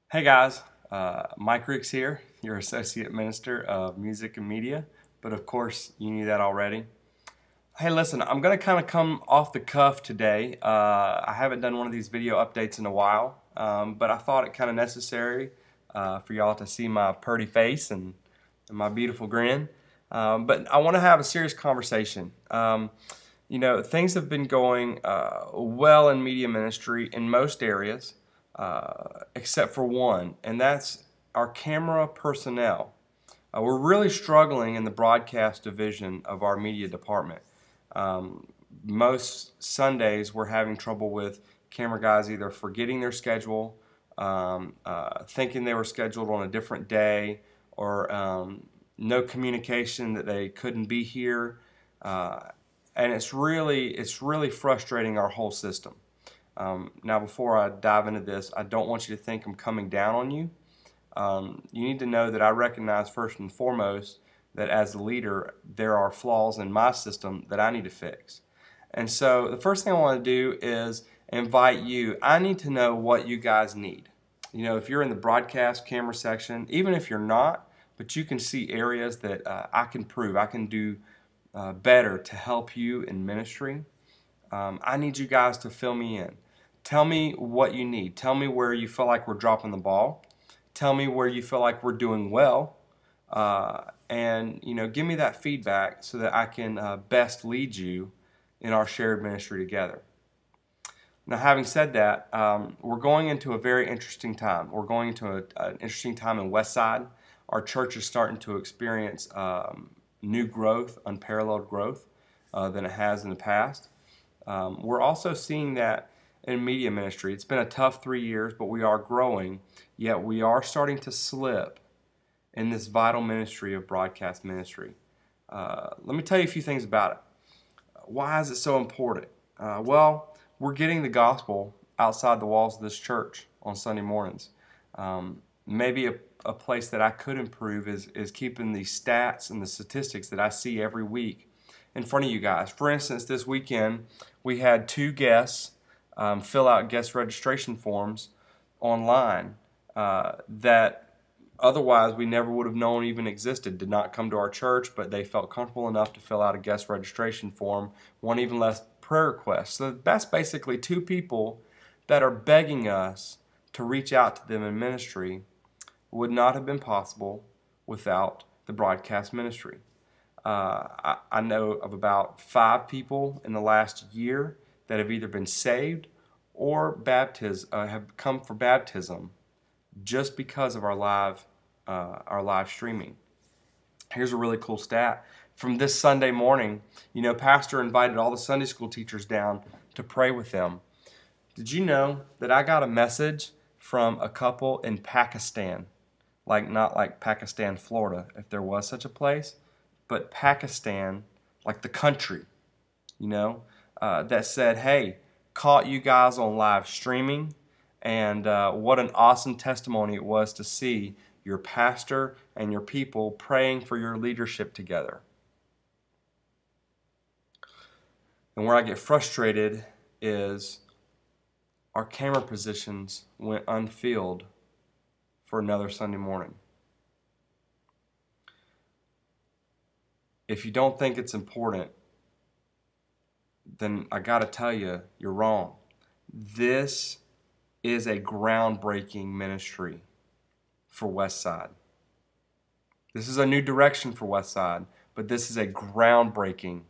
Hey guys, Mike Ricks here, your Associate Minister of Music and Media, but of course you knew that already. Hey listen, I'm going to kind of come off the cuff today. I haven't done one of these video updates in a while, but I thought it kind of necessary for y'all to see my purty face and my beautiful grin. But I want to have a serious conversation. Things have been going well in media ministry in most areas, except for one, and that's our camera personnel. We're really struggling in the broadcast division of our media department. Most Sundays we're having trouble with camera guys either forgetting their schedule, thinking they were scheduled on a different day, or no communication that they couldn't be here. And it's really frustrating our whole system. Now, before I dive into this, I don't want you to think I'm coming down on you. You need to know that I recognize first and foremost that as a leader, there are flaws in my system that I need to fix. And so the first thing I want to do is invite you. I need to know what you guys need. If you're in the broadcast camera section, even if you're not, but you can see areas that I can prove, I can do better to help you in ministry. I need you guys to fill me in. Tell me what you need. Tell me where you feel like we're dropping the ball. Tell me where you feel like we're doing well. And give me that feedback so that I can best lead you in our shared ministry together. Now, having said that, we're going into a very interesting time. We're going into an interesting time in Westside. Our church is starting to experience new growth, unparalleled growth than it has in the past. We're also seeing that in media ministry. It's been a tough 3 years, but we are growing, yet we are starting to slip in this vital ministry of broadcast ministry. Let me tell you a few things about it. Why is it so important? Well, we're getting the gospel outside the walls of this church on Sunday mornings. Maybe a place that I could improve is keeping the stats and the statistics that I see every week in front of you guys. For instance, this weekend we had 2 guests fill out guest registration forms online that otherwise we never would have known even existed. Did not come to our church, but they felt comfortable enough to fill out a guest registration form. One even left prayer requests. So that's basically 2 people that are begging us to reach out to them in ministry. Would not have been possible without the broadcast ministry. I know of about 5 people in the last year that have either been saved or have come for baptism just because of our live streaming. Here's a really cool stat from this Sunday morning. Pastor invited all the Sunday school teachers down to pray with them. Did you know that I got a message from a couple in Pakistan? Not like Pakistan, Florida, if there was such a place, but Pakistan, like the country, that said, hey, caught you guys on live streaming, and what an awesome testimony it was to see your pastor and your people praying for your leadership together. And where I get frustrated is our camera positions went unfilled for another Sunday morning. If you don't think it's important, then I got to tell you, you're wrong. This is a groundbreaking ministry for Westside. This is a new direction for Westside, but this is a groundbreaking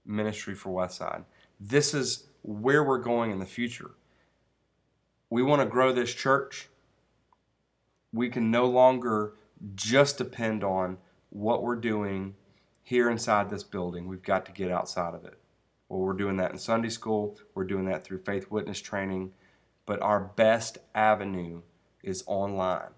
ministry for Westside. This is where we're going in the future. We want to grow this church. We can no longer just depend on what we're doing here inside this building. We've got to get outside of it. Well, we're doing that in Sunday school. We're doing that through faith witness training. But our best avenue is online.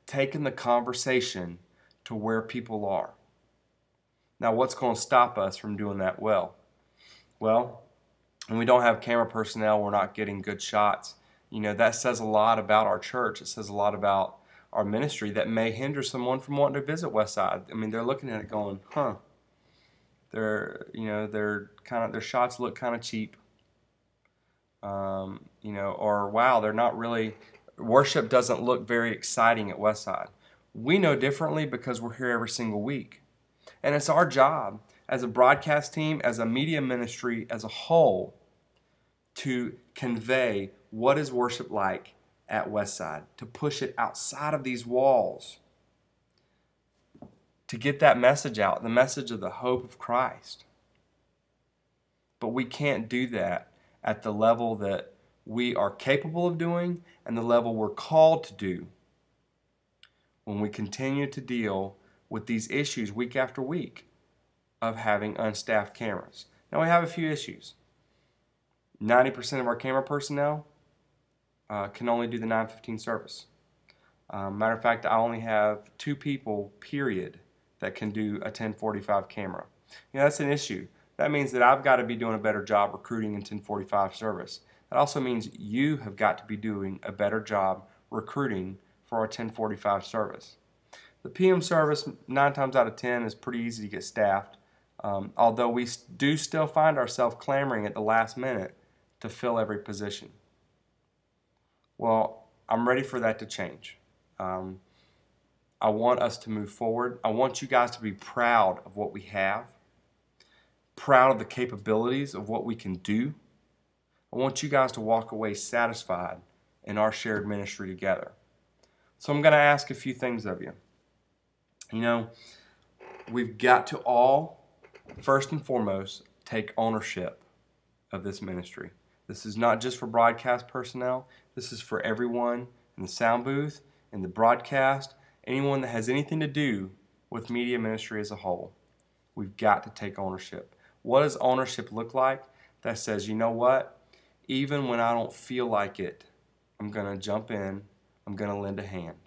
Taking the conversation to where people are. Now, what's going to stop us from doing that well? Well, when we don't have camera personnel, we're not getting good shots. That says a lot about our church. It says a lot about our ministry that may hinder someone from wanting to visit Westside. They're looking at it going, their shots look kind of cheap. Or wow, they're not really worship doesn't look very exciting at Westside. We know differently because we're here every single week. And it's our job as a broadcast team, as a media ministry as a whole, to convey what is worship like at Westside, to push it outside of these walls, to get that message out, the message of the hope of Christ. But we can't do that at the level that we are capable of doing and the level we're called to do when we continue to deal with these issues week after week of having unstaffed cameras. Now we have a few issues. 90% of our camera personnel can only do the 9:15 service. Matter of fact, I only have 2 people, period, that can do a 10:45 camera. That's an issue. That means that I've got to be doing a better job recruiting in 10:45 service. That also means you have got to be doing a better job recruiting for our 10:45 service. The PM service, 9 times out of 10, is pretty easy to get staffed, although we do still find ourselves clamoring at the last minute to fill every position. Well, I'm ready for that to change. I want us to move forward. I want you guys to be proud of what we have, proud of the capabilities of what we can do. I want you guys to walk away satisfied in our shared ministry together. So I'm going to ask a few things of you. We've got to all, first and foremost, take ownership of this ministry. This is not just for broadcast personnel. This is for everyone in the sound booth, in the broadcast, anyone that has anything to do with media ministry as a whole. We've got to take ownership. What does ownership look like? That says, you know what? Even when I don't feel like it, I'm going to jump in. I'm going to lend a hand.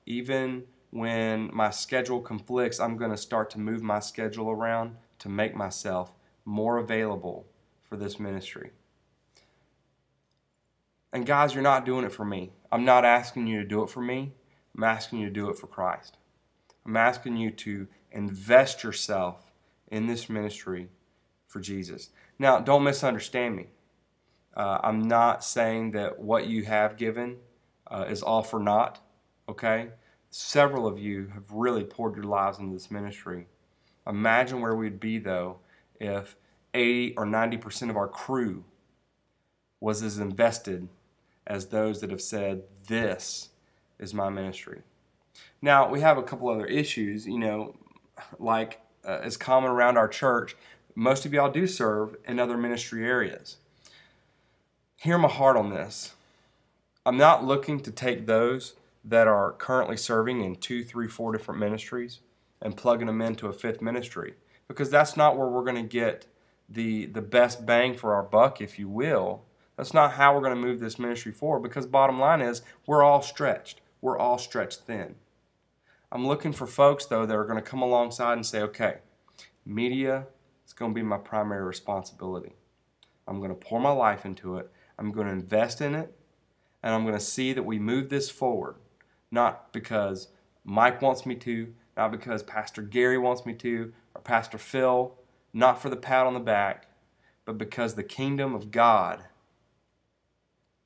Even when my schedule conflicts, I'm going to start to move my schedule around to make myself more available for this ministry. And guys, you're not doing it for me. I'm not asking you to do it for me. I'm asking you to do it for Christ. I'm asking you to invest yourself in this ministry for Jesus. Now, don't misunderstand me. I'm not saying that what you have given is all for naught, okay? Several of you have really poured your lives into this ministry. Imagine where we'd be, though, if 80 or 90% of our crew was as invested as those that have said, this is my ministry. Now, we have a couple other issues, like is common around our church. Most of y'all do serve in other ministry areas. Hear my heart on this. I'm not looking to take those that are currently serving in 2, 3, 4 different ministries and plugging them into a 5th ministry, because that's not where we're going to get the best bang for our buck, if you will. That's not how we're going to move this ministry forward, because bottom line is we're all stretched. We're all stretched thin. I'm looking for folks, though, that are going to come alongside and say, okay, media is going to be my primary responsibility. I'm going to pour my life into it. I'm going to invest in it, and I'm going to see that we move this forward, not because Mike wants me to, not because Pastor Gary wants me to, or Pastor Phil, not for the pat on the back, but because the kingdom of God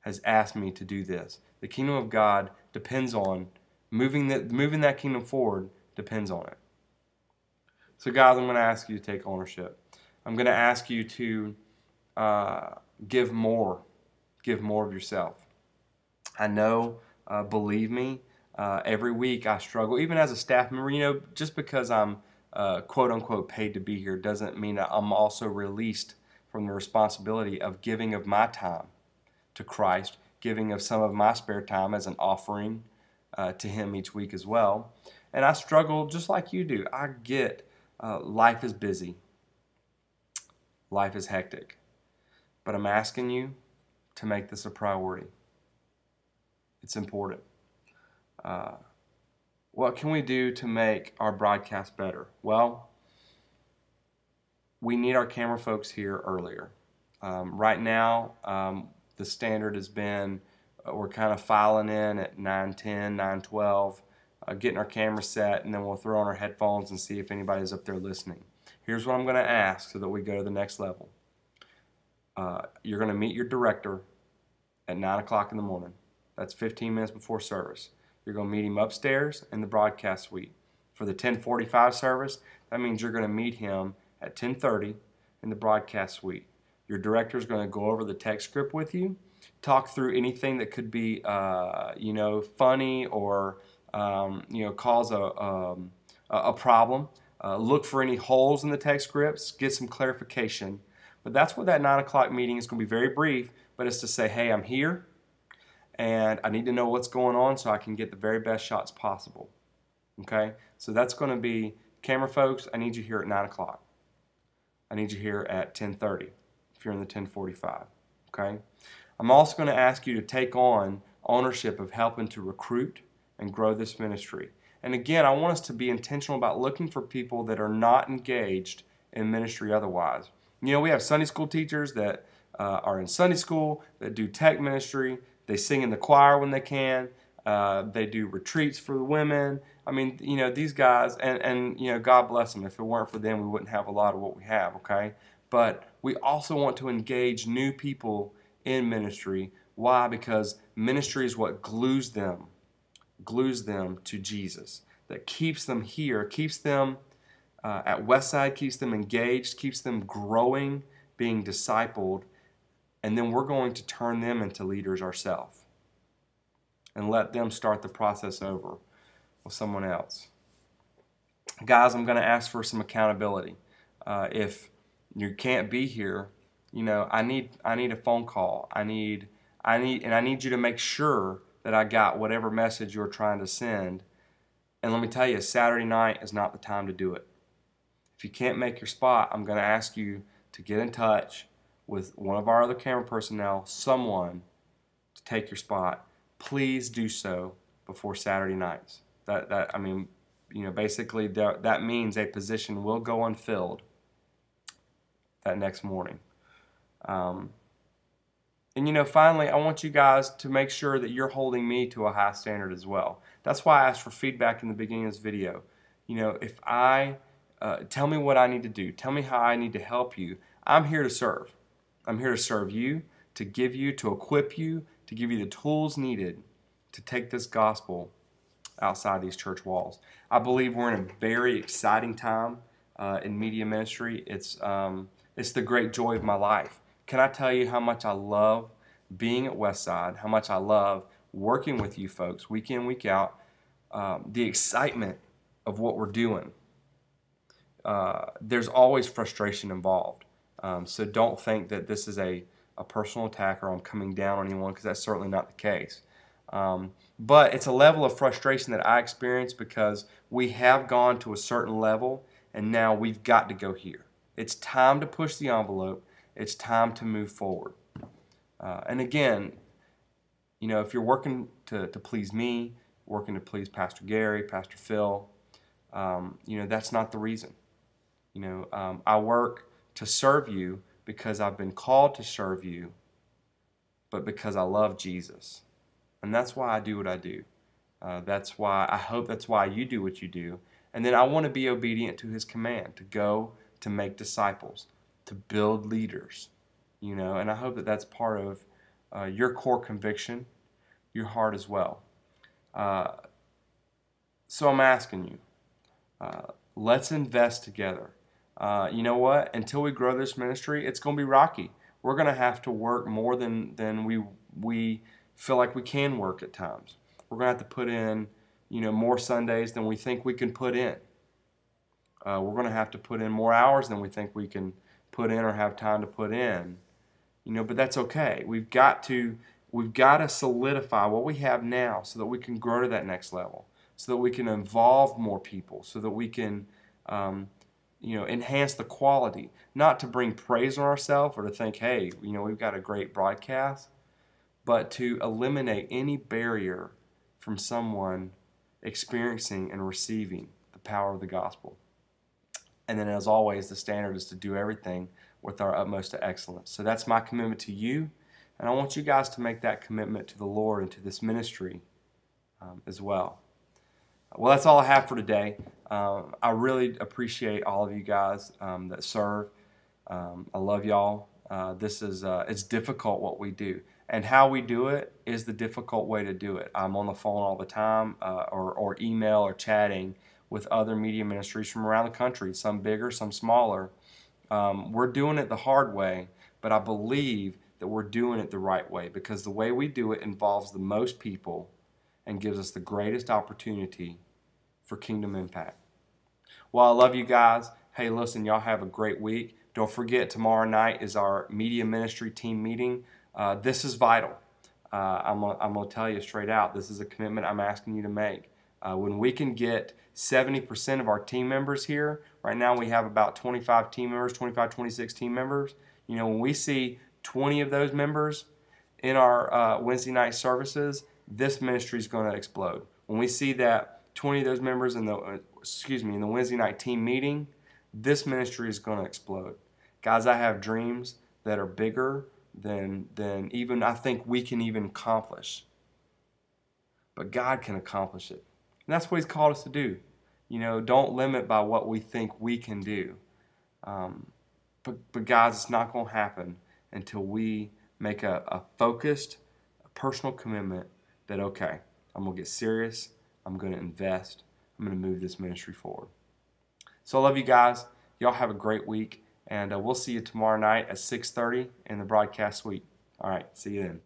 has asked me to do this. The kingdom of God depends on moving that kingdom forward, depends on it. So guys, I'm going to ask you to take ownership. I'm going to ask you to give more of yourself. I know, believe me, every week I struggle, even as a staff member. Just because I'm quote unquote paid to be here doesn't mean that I'm also released from the responsibility of giving of my time to Christ, giving of some of my spare time as an offering to Him each week as well. And I struggle just like you do. I get life is busy. Life is hectic. But I'm asking you to make this a priority. It's important. What can we do to make our broadcast better? Well, we need our camera folks here earlier. Right now, the standard has been we're kind of filing in at 9:10, 9:12, getting our camera set, and then we'll throw on our headphones and see if anybody's up there listening. Here's what I'm going to ask so that we go to the next level. You're going to meet your director at 9 o'clock in the morning. That's 15 minutes before service. You're going to meet him upstairs in the broadcast suite. For the 10:45 service, that means you're going to meet him at 10:30 in the broadcast suite. Your director is going to go over the text script with you, talk through anything that could be, funny or, cause a problem. Look for any holes in the text scripts, get some clarification. But that's what that 9 o'clock meeting is going to be. Very brief, but it's to say, hey, I'm here, and I need to know what's going on so I can get the very best shots possible. Okay? So that's going to be, camera folks, I need you here at 9 o'clock. I need you here at 10:30 if you're in the 10:45. Okay? I'm also going to ask you to take on ownership of helping to recruit and grow this ministry. And again, I want us to be intentional about looking for people that are not engaged in ministry otherwise. You know, we have Sunday school teachers that are in Sunday school, that do tech ministry, they sing in the choir when they can, they do retreats for the women. I mean, you know, these guys, and you know, God bless them. If it weren't for them, we wouldn't have a lot of what we have, okay? But we also want to engage new people in ministry. Why? Because ministry is what glues them to Jesus, that keeps them here, keeps them at Westside, keeps them engaged, keeps them growing, being discipled, and then we're going to turn them into leaders ourselves and let them start the process over with someone else. Guys, I'm going to ask for some accountability. If you can't be here, you know, I need a phone call. I need you to make sure that I got whatever message you're trying to send. And let me tell you, Saturday night is not the time to do it. If you can't make your spot, I'm going to ask you to get in touch with one of our other camera personnel, someone to take your spot. Please do so before Saturday nights. Basically that means a position will go unfilled that next morning. Finally, I want you guys to make sure that you're holding me to a high standard as well. That's why I asked for feedback in the beginning of this video. You know, if tell me what I need to do. Tell me how I need to help you. I'm here to serve. I'm here to serve you, to give you, to equip you, to give you the tools needed to take this gospel outside these church walls. I believe we're in a very exciting time in media ministry. It's the great joy of my life. Can I tell you how much I love being at Westside, how much I love working with you folks week in, week out, the excitement of what we're doing. There's always frustration involved. So don't think that this is a personal attack or I'm coming down on anyone, because that's certainly not the case. But it's a level of frustration that I experience because we have gone to a certain level and now we've got to go here. It's time to push the envelope. It's time to move forward. And again, you know, if you're working to please me, working to please Pastor Gary, Pastor Phil, that's not the reason. I work to serve you because I've been called to serve you, but because I love Jesus. And that's why I do what I do. I hope that's why you do what you do. And then I want to be obedient to his command to go to make disciples, to build leaders, and I hope that that's part of your core conviction, your heart as well. So I'm asking you, let's invest together. You know what? Until we grow this ministry, it's going to be rocky. We're going to have to work more than we feel like we can work at times. We're going to have to put in, more Sundays than we think we can put in. We're going to have to put in more hours than we think we can put in or have time to put in. But that's okay. We've got to solidify what we have now so that we can grow to that next level, so that we can involve more people, so that we can enhance the quality, not to bring praise on ourselves or to think, hey, we've got a great broadcast, but to eliminate any barrier from someone experiencing and receiving the power of the gospel. And then, as always, the standard is to do everything with our utmost excellence. So that's my commitment to you, and I want you guys to make that commitment to the Lord and to this ministry as well. Well, that's all I have for today. I really appreciate all of you guys that serve. I love y'all. It's difficult what we do. And how we do it is the difficult way to do it. I'm on the phone all the time, or email or chatting with other media ministries from around the country, some bigger, some smaller. We're doing it the hard way, but I believe that we're doing it the right way, because the way we do it involves the most people and gives us the greatest opportunity for kingdom impact. Well, I love you guys. Hey, listen, y'all have a great week. Don't forget, tomorrow night is our media ministry team meeting. This is vital. I'm going to tell you straight out, this is a commitment I'm asking you to make. When we can get 70% of our team members here, right now we have about 25 team members, 25, 26 team members. You know, when we see 20 of those members in our Wednesday night services, this ministry is going to explode. When we see that 20 of those members in the Wednesday night team meeting, this ministry is going to explode. Guys, I have dreams that are bigger than even I think we can even accomplish. But God can accomplish it. And that's what He's called us to do. You know, don't limit by what we think we can do. But guys, it's not going to happen until we make a focused, personal commitment that, okay, I'm going to get serious, I'm going to invest, I'm going to move this ministry forward. So I love you guys. Y'all have a great week, and we'll see you tomorrow night at 6:30 in the broadcast suite. All right, see you then.